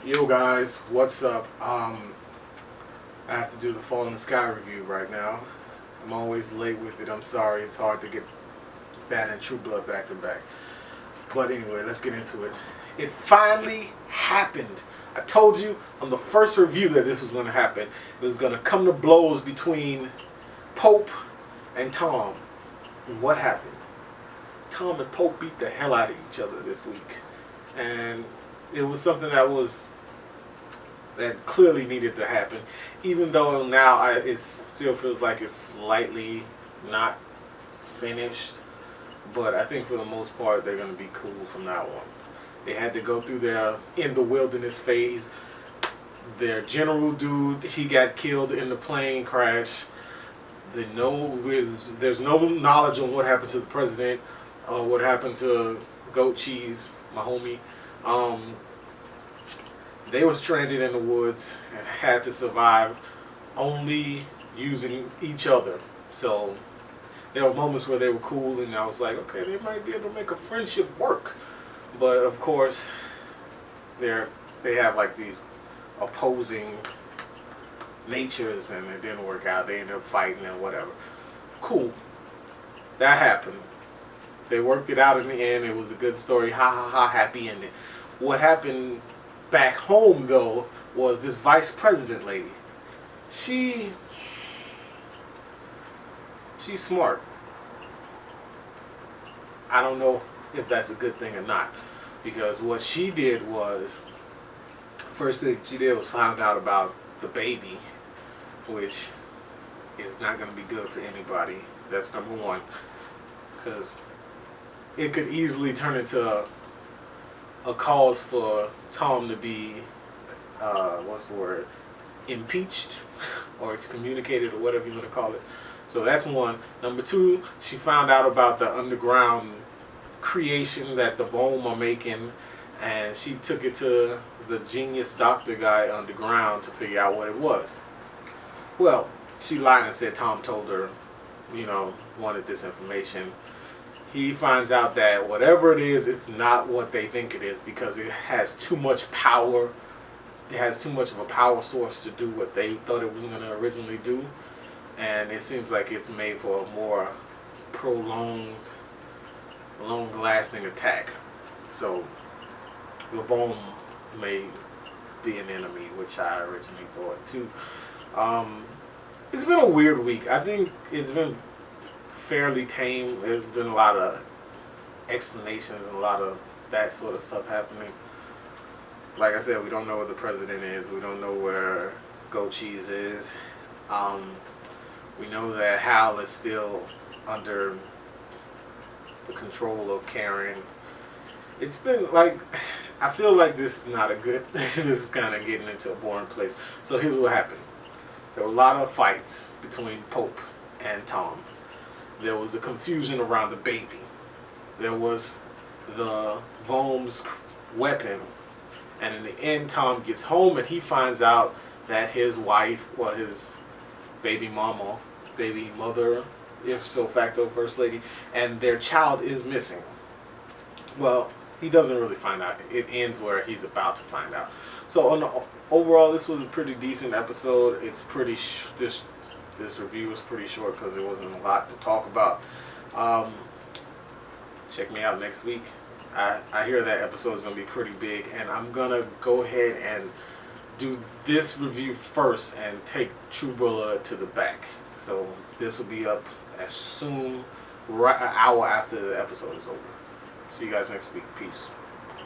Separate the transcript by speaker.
Speaker 1: Yo guys, what's up? I have to do the Fall in the Sky review right now. I'm always late with it. I'm sorry. It's hard to get that and True Blood back to back. But anyway, let's get into it. It finally happened. I told you on the first review that this was going to happen. It was going to come to blows between Pope and Tom. And what happened? Tom and Pope beat the hell out of each other this week. And it was something that clearly needed to happen, even though now it still feels like it's slightly not finished. But I think for the most part they're going to be cool from now on. They had to go through their in the wilderness phase. Their general dude, he got killed in the plane crash. There's no knowledge on what happened to the president or what happened to Goat Cheese, my homie. They was stranded in the woods and had to survive only using each other. So there were moments where they were cool, and I was like, okay, they might be able to make a friendship work. But of course, they have like these opposing natures, and it didn't work out. They ended up fighting and whatever. Cool. That happened. They worked it out in the end. It was a good story. Ha ha ha, happy ending. What happened back home though was this vice president lady. She's smart. I don't know if that's a good thing or not, because what she did was, first thing she did was found out about the baby, which is not going to be good for anybody. That's number one, because it could easily turn into a cause for Tom to be, impeached or excommunicated or whatever you want to call it. So that's one. Number two, she found out about the underground creation that the Vome are making, and she took it to the genius doctor guy underground to figure out what it was. Well, she lied and said Tom told her, wanted this information. He finds out that whatever it is, it's not what they think it is, because it has too much power. It has too much of a power source to do what they thought it was going to originally do. And it seems like it's made for a more prolonged, long-lasting attack. So the Vome may be an enemy, which I originally thought too. It's been a weird week. I think it's been fairly tame. There's been a lot of explanations and a lot of that sort of stuff happening. Like I said, we don't know where the president is. We don't know where Goat Cheese is. We know that Hal is still under the control of Karen. It's been like, I feel like this is not a good, this is kind of getting into a boring place. So here's what happened. There were a lot of fights between Pope and Tom. There was a confusion around the baby. There was the Vome's weapon. And in the end, Tom gets home and he finds out that his wife, his baby mother, if so facto first lady, and their child is missing. Well, he doesn't really find out. It ends where he's about to find out. So overall, this was a pretty decent episode. It's pretty this review was pretty short because there wasn't a lot to talk about. Check me out next week. I hear that episode is going to be pretty big, and I'm going to go ahead and do this review first and take True Blood to the back. So this will be up as soon, right an hour after the episode is over. See you guys next week. Peace.